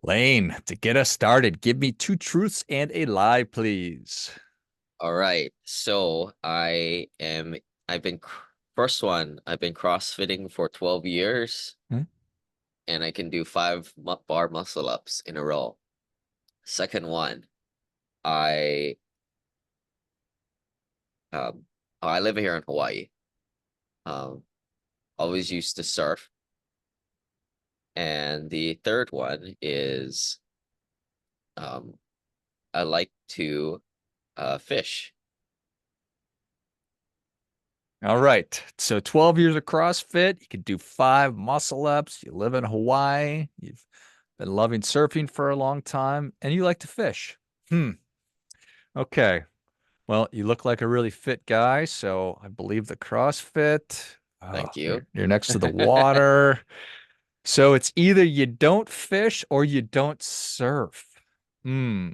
Lane, to get us started, give me two truths and a lie, please. All right. I've been, first one, I've been CrossFitting for 12 years Hmm? and I can do five bar muscle ups in a row. Second one, I, um, I live here in Hawaii. Um, Always used to surf. And the third one is, um, I like to, fish. All right. So 12 years of CrossFit, you can do five muscle ups. You live in Hawaii. You've been loving surfing for a long time, and you like to fish. Hmm. Okay. Well, you look like a really fit guy, so I believe the CrossFit. Oh, Thank you. you're next to the water. So it's either you don't fish or you don't surf. Hmm.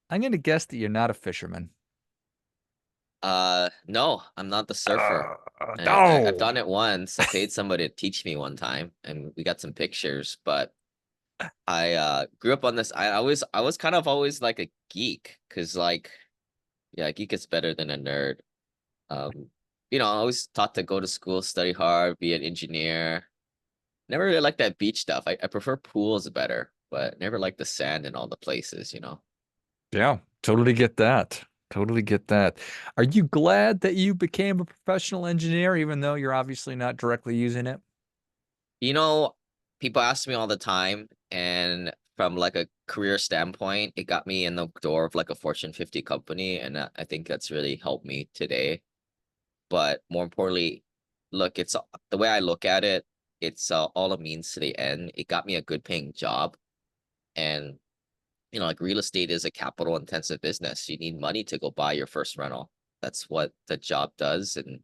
I'm going to guess that you're not a fisherman. No, I'm not the surfer. I've No. done it once. I paid somebody to teach me one time, and we got some pictures. But I grew up on this. I was kind of always like a geek, because yeah, a geek is better than a nerd. Um, I always taught to go to school, study hard, be an engineer. Never really liked that beach stuff. I prefer pools better, but never liked the sand in all the places. Yeah, totally get that. Totally get that. Are you glad that you became a professional engineer, even though you're obviously not directly using it? You know, People ask me all the time, and from like a career standpoint, it got me in the door of like a Fortune 50 company, and I think that's really helped me today. But more importantly, look, it's the way I look at it, it's all a means to the end. It got me a good paying job, and like real estate is a capital intensive business. You need money to go buy your first rental. That's what the job does, and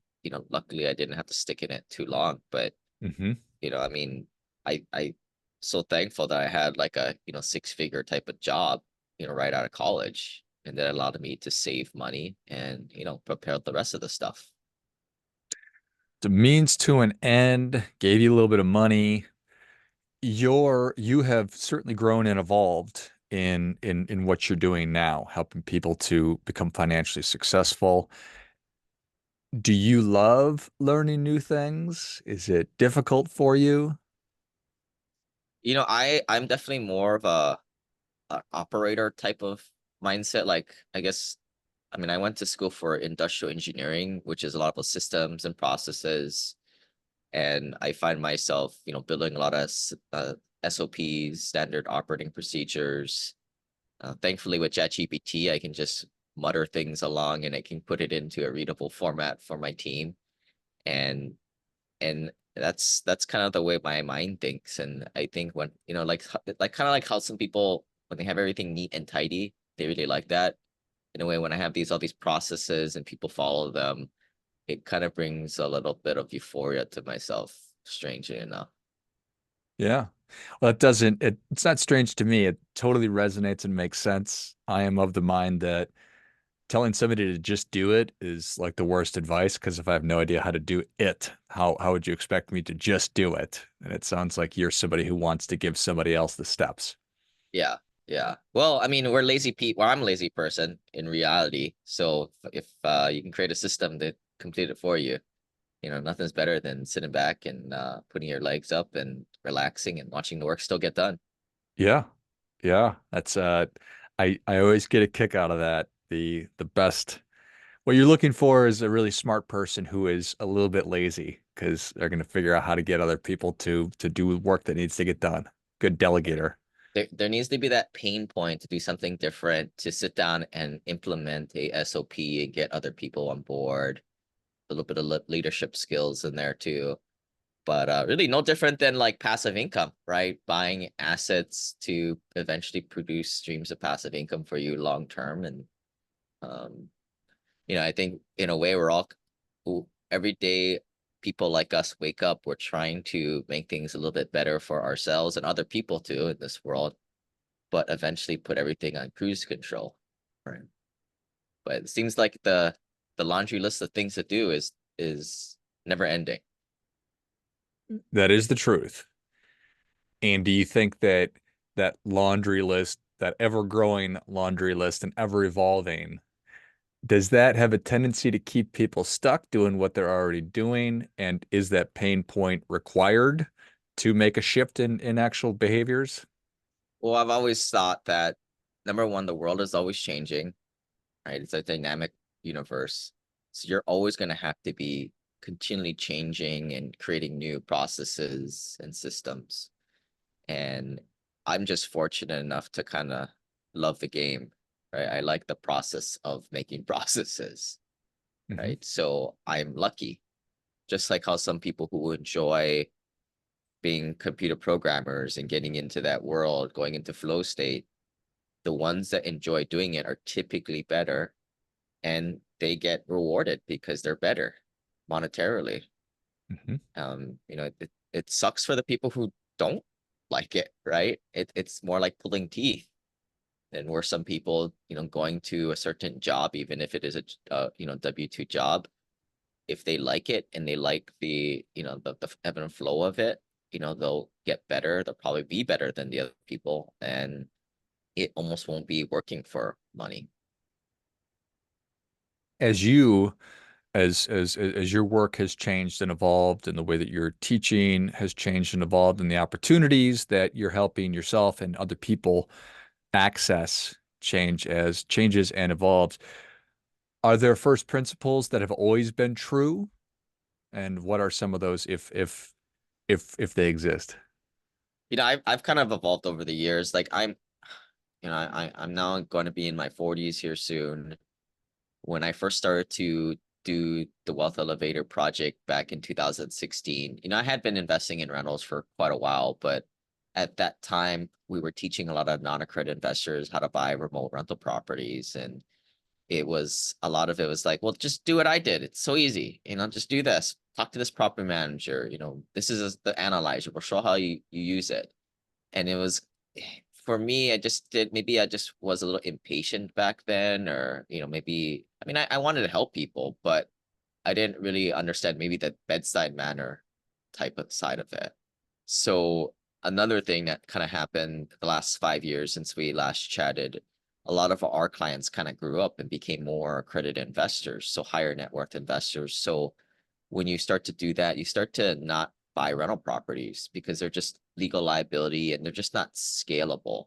luckily I didn't have to stick in it too long, but Hmm. I mean, I so thankful that I had like a, six-figure type of job, right out of college. And that allowed me to save money and, prepare the rest of the stuff. The means to an end gave you a little bit of money. You have certainly grown and evolved in what you're doing now, helping people to become financially successful. Do you love learning new things? Is it difficult for you? I'm definitely more of a operator type of mindset. Like, I went to school for industrial engineering, which is a lot of systems and processes. And I find myself, building a lot of SOPs, standard operating procedures. Thankfully, with ChatGPT, I can just mutter things along and I can put it into a readable format for my team. And that's kind of the way my mind thinks. And I think when, like kind of like how some people when they have everything neat and tidy, they really like that. In a way, when I have all these processes and people follow them, it kind of brings a little bit of euphoria to myself, strangely enough. Yeah. Well, it's not strange to me. It totally resonates and makes sense. I am of the mind that telling somebody to just do it is like the worst advice because if I have no idea how to do it, how would you expect me to just do it? And it sounds like you're somebody who wants to give somebody else the steps. Yeah, yeah. Well, I mean, we're lazy people. Well, I'm a lazy person in reality. So if you can create a system to complete it for you, nothing's better than sitting back and putting your legs up and relaxing and watching the work still get done. Yeah. Yeah. I always get a kick out of that. The best what you're looking for is a really smart person who is a little bit lazy because they're going to figure out how to get other people to do work that needs to get done. Good delegator. There needs to be that pain point to do something different, to sit down and implement a SOP and get other people on board. A little bit of leadership skills in there too. But really no different than like passive income, right? Buying assets to eventually produce streams of passive income for you long term. And um, I think in a way every day people like us wake up, we're trying to make things a little bit better for ourselves and other people too in this world, but eventually put everything on cruise control. Right. But it seems like the laundry list of things to do is never ending. That is the truth. And do you think that that laundry list, that ever-growing laundry list and ever evolving, does that have a tendency to keep people stuck doing what they're already doing? And is that pain point required to make a shift in actual behaviors? Well, I've always thought that number one, the world is always changing, right? It's a dynamic universe. So you're always going to have to be continually changing and creating new processes and systems. And I'm just fortunate enough to kind of love the game, right? I like the process of making processes, Hmm. right? So I'm lucky, just like how some people who enjoy being computer programmers and getting into that world, going into flow state, the ones that enjoy doing it are typically better and they get rewarded because they're better monetarily. Hmm. It sucks for the people who don't like it, right? It's more like pulling teeth than where some people, going to a certain job, even if it is a W-2 job, if they like it and they like the ebb and flow of it, they'll get better. They'll probably be better than the other people, and it almost won't be working for money. As you, as your work has changed and evolved, and the way that you're teaching has changed and evolved, and the opportunities that you're helping yourself and other people access change as changes and evolves, are there first principles that have always been true? And what are some of those if they exist? I've kind of evolved over the years. Like I'm now going to be in my 40s here soon. When I first started to do the Wealth Elevator project back in 2016, I had been investing in rentals for quite a while, but at that time we were teaching a lot of non-accredited investors how to buy remote rental properties. And a lot of it was like, well, just do what I did. It's so easy, just do this. Talk to this property manager. This is the analyzer. We'll show how you use it. And it was for me, maybe I just was a little impatient back then, or maybe I mean I wanted to help people, but I didn't really understand maybe the bedside manner type of side of it. So another thing that kind of happened the last 5 years since we last chatted, a lot of our clients kind of grew up and became more accredited investors, so higher net worth investors. So when you start to do that, you start to not buy rental properties because they're just legal liability and they're just not scalable,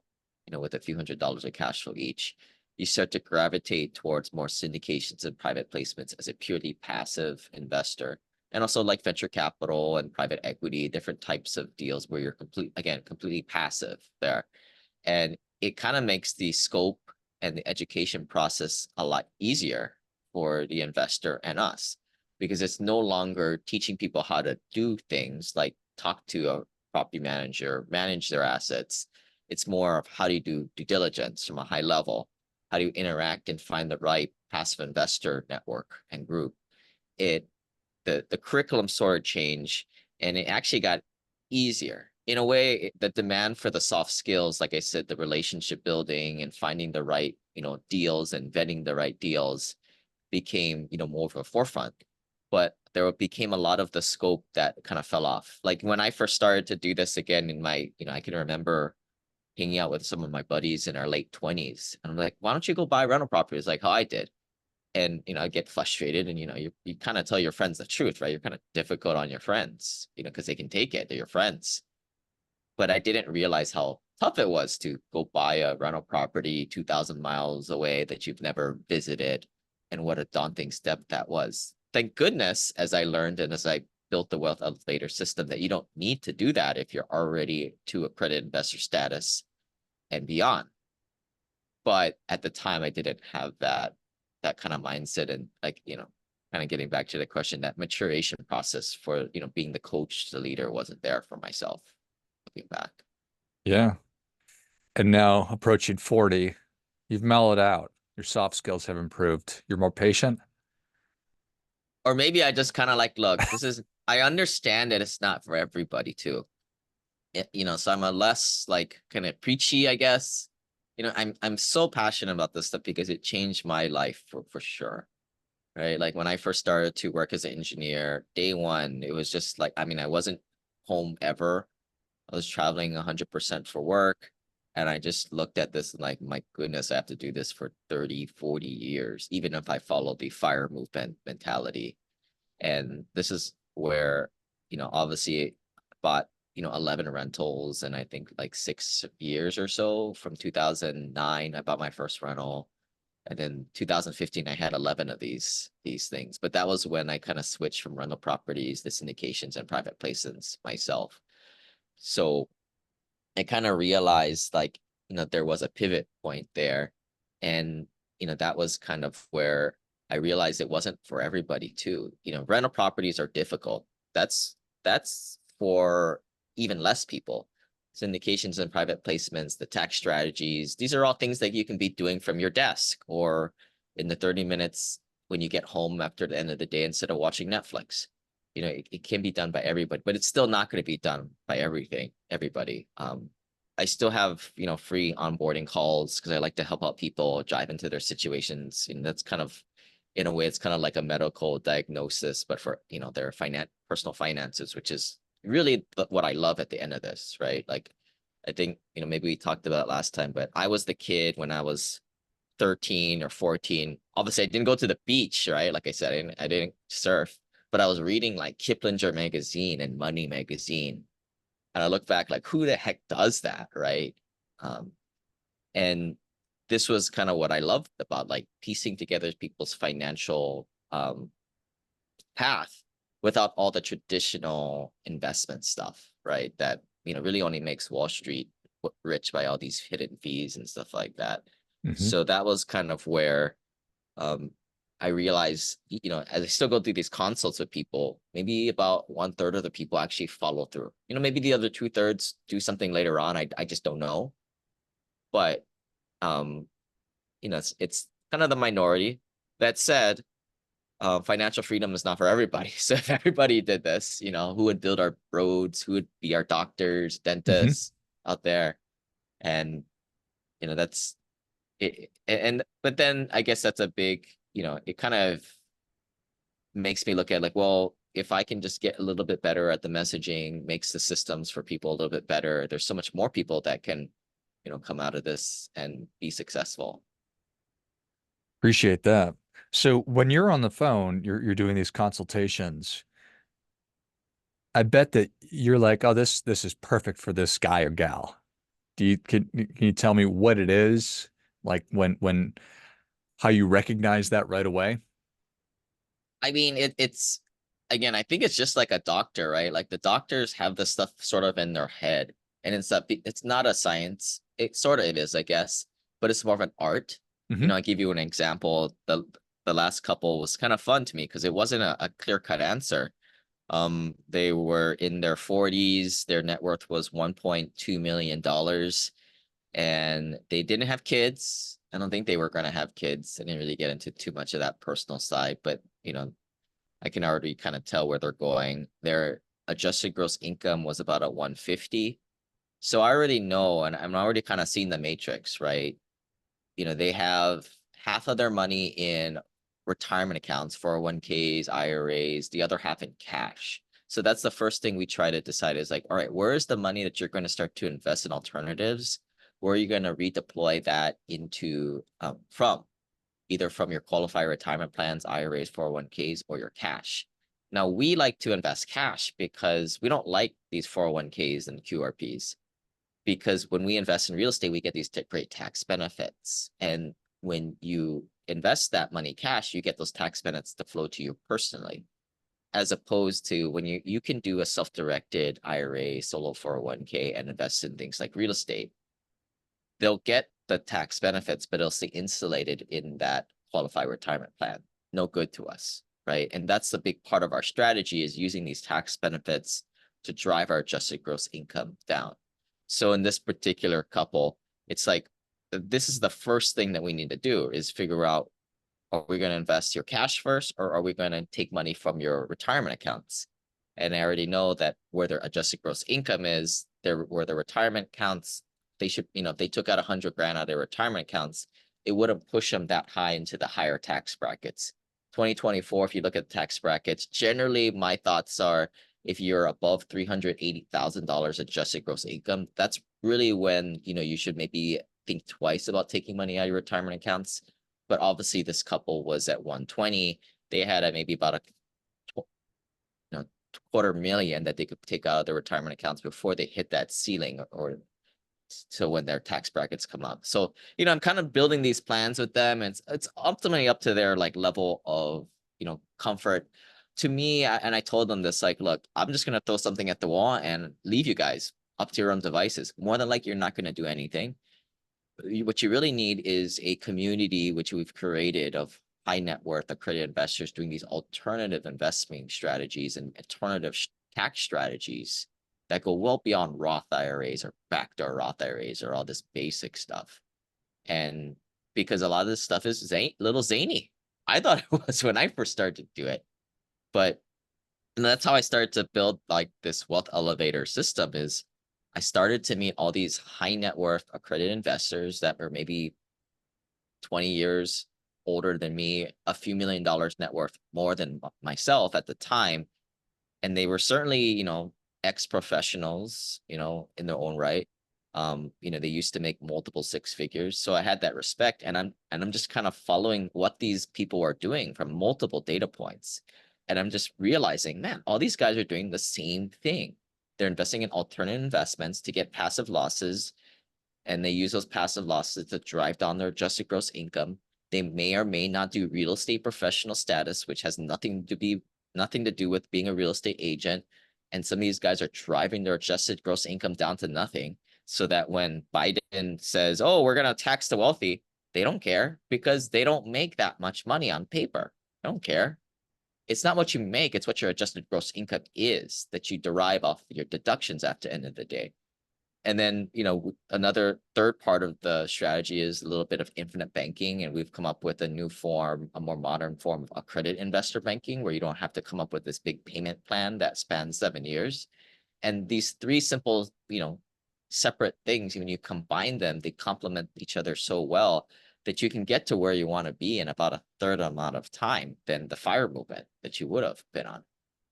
with a few $100s of cash flow each. You start to gravitate towards more syndications and private placements as a purely passive investor. And also like venture capital and private equity, different types of deals where you're completely passive there. And it kind of makes the scope and the education process a lot easier for the investor and us, because it's no longer teaching people how to do things like talk to a property manager, manage their assets. It's more of how do you do due diligence from a high level? How do you interact and find the right passive investor network and group? It the curriculum sort of changed, and it actually got easier in a way. The demand for the soft skills, like I said, the relationship building and finding the right deals and vetting the right deals became more of a forefront. But there became a lot of the scope that kind of fell off. Like when I first started to do this again in my, I can remember hanging out with some of my buddies in our late 20s, and I'm like, why don't you go buy rental properties like how I did? And I get frustrated, and you kind of tell your friends the truth, right? You're kind of difficult on your friends, because they can take it, they're your friends. But I didn't realize how tough it was to go buy a rental property 2,000 miles away that you've never visited, and what a daunting step that was. Thank goodness, as I learned and as I built the wealth elevator system, that you don't need to do that if you're already to accredited investor status and beyond. But at the time I didn't have that kind of mindset, and kind of getting back to the question, that maturation process for being the coach, the leader, wasn't there for myself looking back. Yeah. And now approaching 40, you've mellowed out. Your soft skills have improved. You're more patient. Or maybe I just kind of like, look, I understand that it's not for everybody too. So I'm a less like kind of preachy, I guess. I'm so passionate about this stuff because it changed my life for sure. Right? Like when I first started to work as an engineer, day one, it was just like, I mean, I wasn't home ever. I was traveling 100% for work. And I just looked at this and like, my goodness, I have to do this for 30, 40 years, even if I follow the fire movement mentality. And this is where, obviously I bought, 11 rentals, and I think like 6 years or so. From 2009, I bought my first rental. And then 2015, I had 11 of these things. But that was when I kind of switched from rental properties to syndications and private placements myself. So I kind of realized like, there was a pivot point there. And, that was kind of where I realized it wasn't for everybody too. Rental properties are difficult. That's for even less people. Syndications and private placements, the tax strategies, these are all things that you can be doing from your desk or in the 30 minutes when you get home after the end of the day instead of watching Netflix. It can be done by everybody, but it's still not going to be done by everybody. I still have, free onboarding calls because I like to help out people dive into their situations. And that's kind of, in a way, it's kind of like a medical diagnosis, but for, their personal finances, which is really what I love at the end of this, right? Like, I think, maybe we talked about it last time, but I was the kid when I was 13 or 14. Obviously, I didn't go to the beach, right? Like I said, I didn't surf, but I was reading like Kiplinger magazine and Money magazine. And I look back like, who the heck does that, right? Um, and this was kind of what I loved about like piecing together people's financial path without all the traditional investment stuff, right? That, really only makes Wall Street rich by all these hidden fees and stuff like that. Hmm. So that was kind of where um, I realized, as I still go through these consults with people, maybe about 1/3 of the people actually follow through. Maybe the other 2/3 do something later on. I just don't know. But um, it's kind of the minority. That said, financial freedom is not for everybody. So if everybody did this, who would build our roads? Who would be our doctors, Hmm. dentists out there? And that's it. And but then I guess that's a big, it kind of makes me look at like, well, if I can just get a little bit better at the messaging, makes the systems for people a little bit better, there's so much more people that can, come out of this and be successful. Appreciate that. So when you're on the phone, you're doing these consultations. I bet that you're like, oh, this is perfect for this guy or gal. Can you tell me what it is? Like when how you recognize that right away? I mean, it's again, I think it's just like a doctor, right? Like the doctors have this stuff sort of in their head, and it's not a science. It sort of it is, I guess, but it's more of an art. Hmm. I give you an example. The last couple was kind of fun to me because it wasn't a clear-cut answer. They were in their 40s. Their net worth was $1.2 million, and they didn't have kids. I don't think they were going to have kids. I didn't really get into too much of that personal side, but I can already kind of tell where they're going. Their adjusted gross income was about a 150. So I already know, and I'm already kind of seeing the matrix, right? They have half of their money in retirement accounts, 401ks, IRAs, the other half in cash. So that's the first thing we try to decide is like, all right, where is the money that you're going to start to invest in alternatives? Where are you going to redeploy that into from? Either from your qualified retirement plans, IRAs, 401ks, or your cash. Now, we like to invest cash because we don't like these 401ks and QRPs, because when we invest in real estate, we get these great tax benefits. And when you invest that money cash, you get those tax benefits to flow to you personally, as opposed to when you can do a self-directed IRA, solo 401k, and invest in things like real estate. They'll get the tax benefits, but it'll stay insulated in that qualified retirement plan. No good to us, right? And that's the big part of our strategy, is using these tax benefits to drive our adjusted gross income down. So in this particular couple, it's like, this is the first thing that we need to do, is figure out, are we going to invest your cash first, or are we going to take money from your retirement accounts? And I already know that where their adjusted gross income is, where the retirement accounts, they should, if they took out 100 grand out of their retirement accounts, it wouldn't push them that high into the higher tax brackets. 2024, if you look at the tax brackets, generally my thoughts are if you're above $380,000 adjusted gross income, that's really when, you should maybe think twice about taking money out of your retirement accounts. But obviously this couple was at 120. They had maybe about a quarter million that they could take out of their retirement accounts before they hit that ceiling, or so when their tax brackets come up. So, I'm kind of building these plans with them, and it's ultimately up to their like level of, comfort. To me, and I told them this, like, look, I'm just gonna throw something at the wall and leave you guys up to your own devices. More than like, you're not gonna do anything. What you really need is a community which we've created of high net worth accredited investors doing these alternative investment strategies and alternative tax strategies that go well beyond Roth IRAs or backdoor Roth IRAs or all this basic stuff. And because a lot of this stuff is little zany. I thought it was when I first started to do it. But and that's how I started to build like this wealth elevator system. Is I started to meet all these high net worth accredited investors that were maybe 20 years older than me, a few $1 million net worth more than myself at the time. And they were certainly, ex-professionals, in their own right. They used to make multiple six figures. So I had that respect, and I'm just kind of following what these people are doing from multiple data points. And I'm just realizing, man, all these guys are doing the same thing. They're investing in alternative investments to get passive losses, and they use those passive losses to drive down their adjusted gross income. They may or may not do real estate professional status, which has nothing to do with being a real estate agent. And some of these guys are driving their adjusted gross income down to nothing, so that when Biden says, "Oh, we're going to tax the wealthy," they don't care because they don't make that much money on paper. They don't care. It's not what you make, it's what your adjusted gross income is that you derive off your deductions at the end of the day. And then, another third part of the strategy is a little bit of infinite banking. And we've come up with a new form, a more modern form of accredited investor banking, where you don't have to come up with this big payment plan that spans 7 years. And these three simple, separate things, when you combine them, they complement each other so well that you can get to where you want to be in about a third amount of time than the fire movement that you would have been on.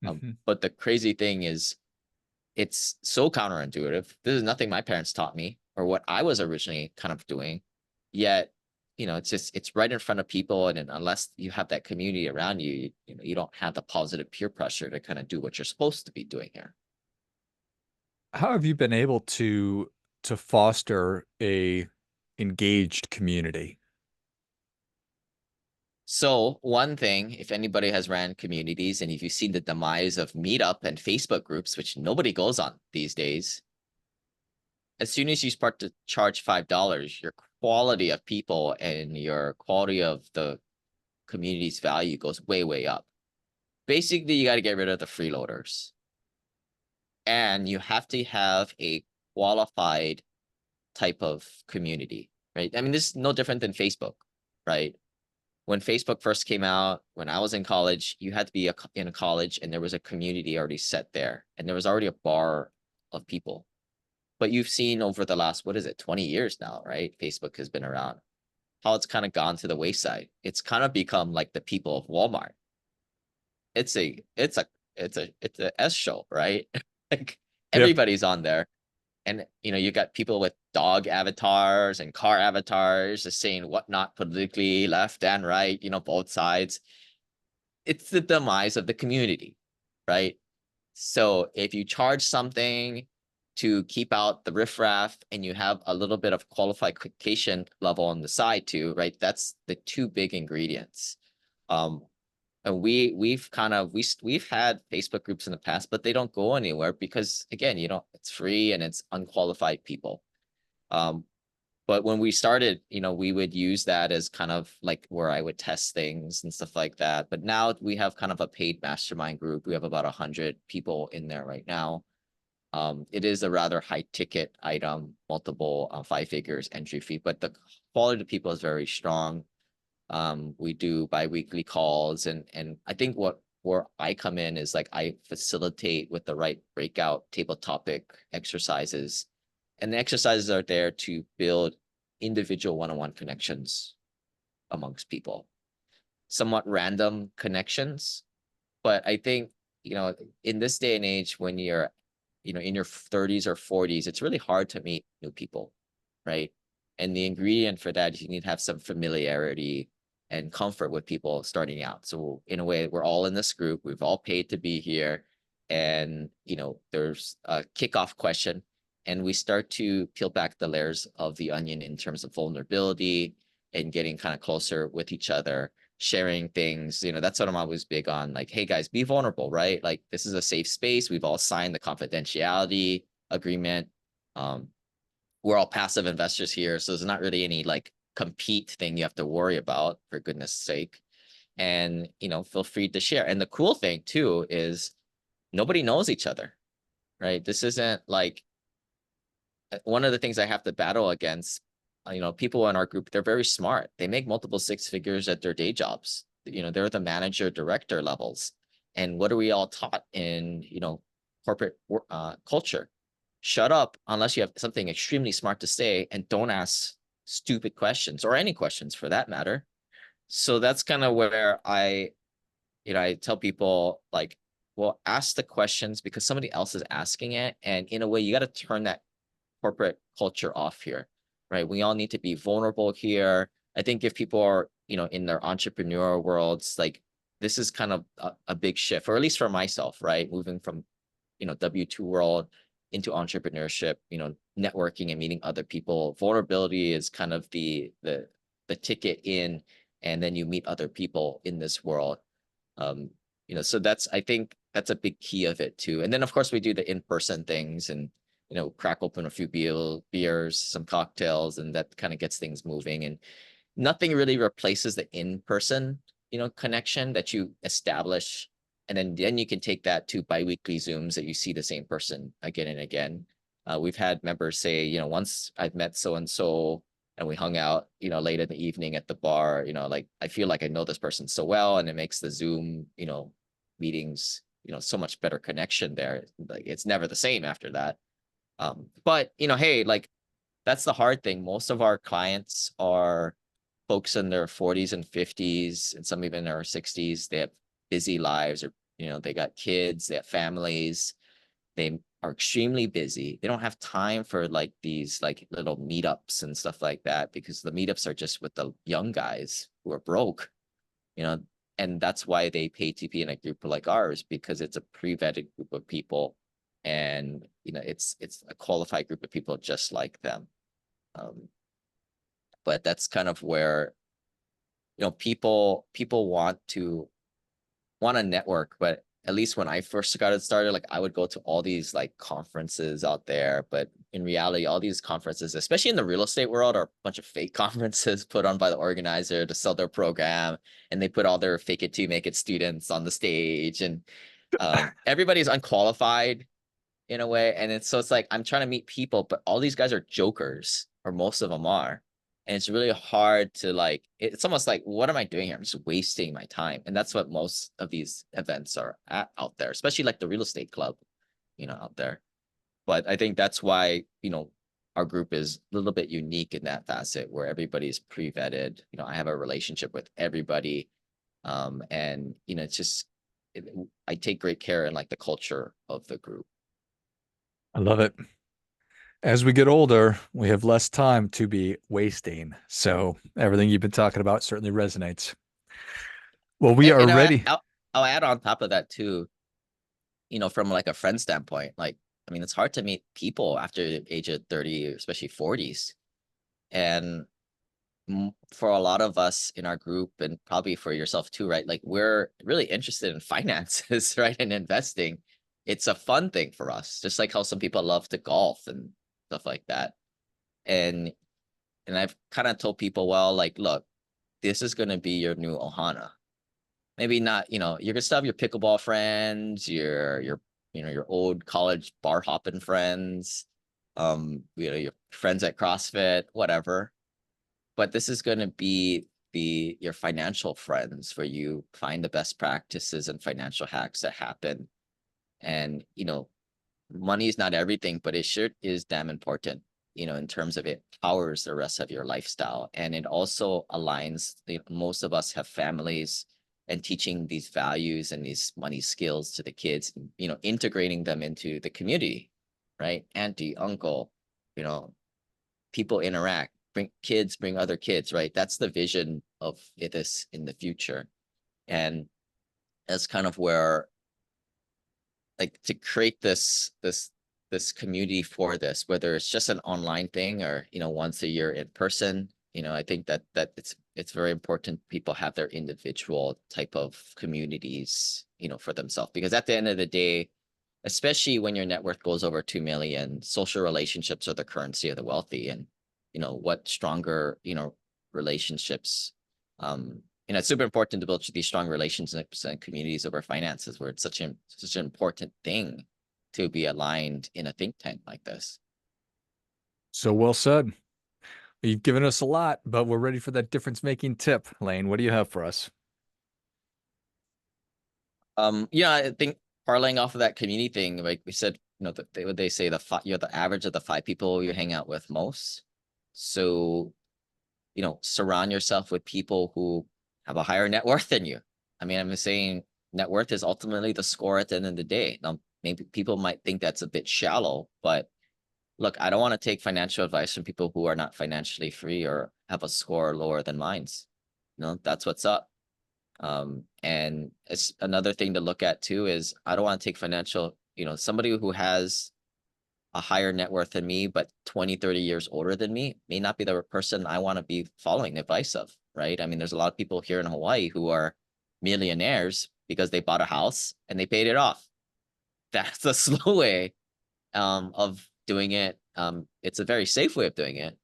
Mhm. But the crazy thing is, it's so counterintuitive. This is nothing my parents taught me or what I was originally kind of doing. Yet, it's right in front of people. And unless you have that community around you, you don't have the positive peer pressure to kind of do what you're supposed to be doing here. How have you been able to foster a engaged community? So one thing, if anybody has ran communities and if you've seen the demise of Meetup and Facebook groups, which nobody goes on these days, as soon as you start to charge $5, your quality of people and your quality of the community's value goes way, way up. Basically, you got to get rid of the freeloaders. And you have to have a qualified type of community, right? I mean, this is no different than Facebook, right? When Facebook first came out, when I was in college, you had to be in a college and there was a community already set there. And there was already a bar of people. But you've seen over the last, 20 years now, right? Facebook has been around. How it's kind of gone to the wayside. It's kind of become like the people of Walmart. It's a it's a it's a S show, right? Like Yep. everybody's on there. And you got people with dog avatars and car avatars just saying whatnot politically, left and right, both sides. It's the demise of the community, right? So if you charge something to keep out the riffraff and you have a little bit of qualification level on the side too, right? That's the two big ingredients. And we've kind of we've had Facebook groups in the past, but they don't go anywhere because again, it's free and it's unqualified people. Um, but when we started, we would use that as kind of like where I would test things and stuff like that. But now we have kind of a paid mastermind group. We have about 100 people in there right now. It is a rather high ticket item, multiple 5 figures entry fee, but the quality of people is very strong. We do biweekly calls, and I think where I come in is like I facilitate with the right breakout table topic exercises, and the exercises are there to build individual one-on-one connections amongst people, somewhat random connections, but I think in this day and age, when you're, in your 30s or 40s, it's really hard to meet new people, right? And the ingredient for that is you need to have some familiarity and comfort with people starting out. So in a way, we're all in this group. We've all paid to be here. And, there's a kickoff question, and we start to peel back the layers of the onion in terms of vulnerability and getting kind of closer with each other, sharing things. That's what I'm always big on. Like, hey guys, be vulnerable, right? Like, this is a safe space. We've all signed the confidentiality agreement. Um, we're all passive investors here, so there's not really any like compete thing you have to worry about, for goodness sake. And feel free to share. And the cool thing too is nobody knows each other, right? This isn't like one of the things I have to battle against. People in our group, they're very smart. They make multiple six figures at their day jobs. They're the manager, director levels. And what are we all taught in corporate culture? Shut up unless you have something extremely smart to say, and don't ask stupid questions, or any questions for that matter. So that's kind of where I tell people, like, well, ask the questions because somebody else is asking it. And in a way, you got to turn that corporate culture off here, right? We all need to be vulnerable here. I think if people are, in their entrepreneurial worlds, like, this is kind of a big shift, or at least for myself, right? Moving from, W2 world into entrepreneurship, networking and meeting other people. Vulnerability is kind of the ticket in, and then you meet other people in this world. Um, so I think that's a big key of it too. And then of course we do the in-person things, and crack open a few beers, some cocktails, and that kind of gets things moving. And nothing really replaces the in-person, connection that you establish. And then you can take that to biweekly Zooms that you see the same person again and again. We've had members say, once I've met so-and-so and we hung out, late in the evening at the bar, like, I feel like I know this person so well, and it makes the Zoom, meetings, so much better connection there. Like, it's never the same after that. But hey, like, that's the hard thing. Most of our clients are folks in their 40s and 50s, and some even in their 60s. They have busy lives, or they got kids, they have families, they are extremely busy. They don't have time for like these like little meetups and stuff like that, because the meetups are just with the young guys who are broke, you know, and that's why they pay to be in a group like ours, because it's a pre-vetted group of people, and it's a qualified group of people just like them. But that's kind of where people want to network. But at least when I first got it started, like, I would go to all these like conferences out there, but in reality, all these conferences, especially in the real estate world, are a bunch of fake conferences put on by the organizer to sell their program, and they put all their fake it to make it students on the stage, and everybody's unqualified in a way. And it's like, I'm trying to meet people, but all these guys are jokers, or most of them are. And it's really hard to like, it's almost like, what am I doing here? I'm just wasting my time. And that's what most of these events are out there, especially like the real estate club, out there. But I think that's why, our group is a little bit unique in that facet, where everybody's pre-vetted. I have a relationship with everybody. And, it's just, I take great care in like the culture of the group. I love it. As we get older, we have less time to be wasting. So everything you've been talking about certainly resonates. Well, we are And ready. I'll add on top of that too, from like a friend standpoint. Like, I mean, it's hard to meet people after the age of 30, especially 40s. And for a lot of us in our group, and probably for yourself too, right? Like, we're really interested in finances, right? And investing. It's a fun thing for us, just like how some people love to golf and stuff like that. And I've kind of told people, well, like, look, this is going to be your new Ohana. Maybe not, you're gonna still have your pickleball friends, your old college bar hopping friends, your friends at CrossFit, whatever. But this is gonna be your financial friends, where you find the best practices and financial hacks that happen. And money is not everything, but it sure is damn important, in terms of it powers the rest of your lifestyle. And it also aligns, most of us have families, and teaching these values and these money skills to the kids, integrating them into the community, right? Auntie, uncle, you know, people interact, bring other kids, right? That's the vision of this in the future. And that's kind of where, like, to create this community for this, whether it's just an online thing or once a year in person. I think that it's very important people have their individual type of communities for themselves, because at the end of the day, especially when your net worth goes over 2 million, social relationships are the currency of the wealthy. And what stronger relationships, it's super important to build these strong relationships and communities over finances, where it's such an important thing to be aligned in a think tank like this. So well said. You've given us a lot, but we're ready for that difference-making tip. Lane, what do you have for us? Yeah, I think parlaying off of that community thing, like we said, they say you're the average of the 5 people you hang out with most. So, surround yourself with people who have a higher net worth than you. I mean, I'm saying net worth is ultimately the score at the end of the day. Now, maybe people might think that's a bit shallow, but look, I don't want to take financial advice from people who are not financially free or have a score lower than mine's. That's what's up. And it's another thing to look at too is, I don't want to take somebody who has a higher net worth than me, but 20, 30 years older than me may not be the person I want to be following the advice of, right? I mean, there's a lot of people here in Hawaii who are millionaires because they bought a house and they paid it off. That's a slow way of doing it. It's a very safe way of doing it,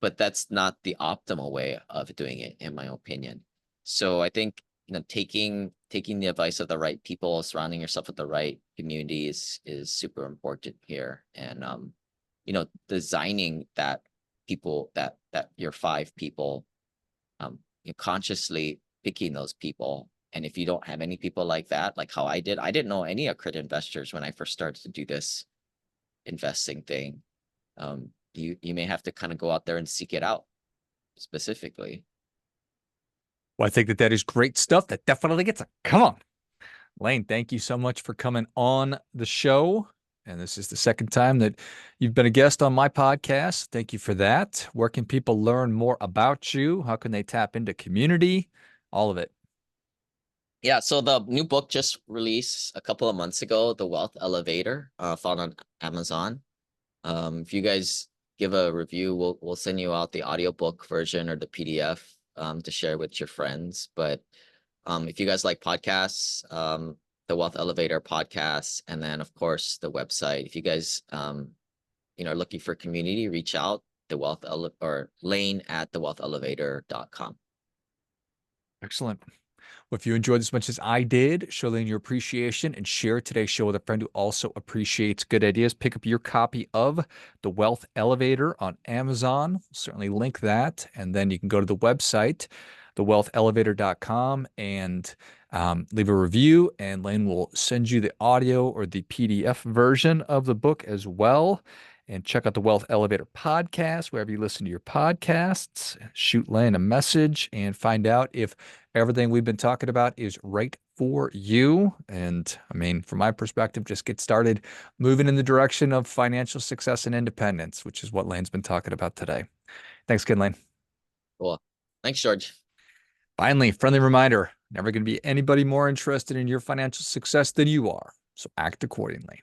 but that's not the optimal way of doing it, in my opinion. So I think, taking the advice of the right people, surrounding yourself with the right communities is super important here. And designing that your 5 people, you're consciously picking those people. And if you don't have any people like that, like how I didn't know any accredited investors when I first started to do this investing thing. You may have to kind of go out there and seek it out specifically. Well, I think that is great stuff. That definitely gets a come on. Lane, thank you so much for coming on the show. And this is the second time that you've been a guest on my podcast. Thank you for that. Where can people learn more about you? How can they tap into community? All of it. Yeah, so the new book just released a couple of months ago, The Wealth Elevator, found on Amazon. If you guys give a review, we'll send you out the audiobook version or the PDF to share with your friends. But if you guys like podcasts, the Wealth Elevator podcast, and then of course the website. If you guys are looking for community, reach out or Lane at thewealthelevator.com. Excellent. Well, if you enjoyed as much as I did, show Lane your appreciation and share today's show with a friend who also appreciates good ideas. Pick up your copy of The Wealth Elevator on Amazon. We'll certainly link that. And then you can go to the website, thewealthelevator.com, and leave a review. And Lane will send you the audio or the PDF version of the book as well. And check out the Wealth Elevator podcast, wherever you listen to your podcasts. Shoot Lane a message and find out if everything we've been talking about is right for you. And I mean, from my perspective, just get started moving in the direction of financial success and independence, which is what Lane's been talking about today. Thanks again, Lane. Cool. Thanks, George. Finally, friendly reminder, never going to be anybody more interested in your financial success than you are. So act accordingly.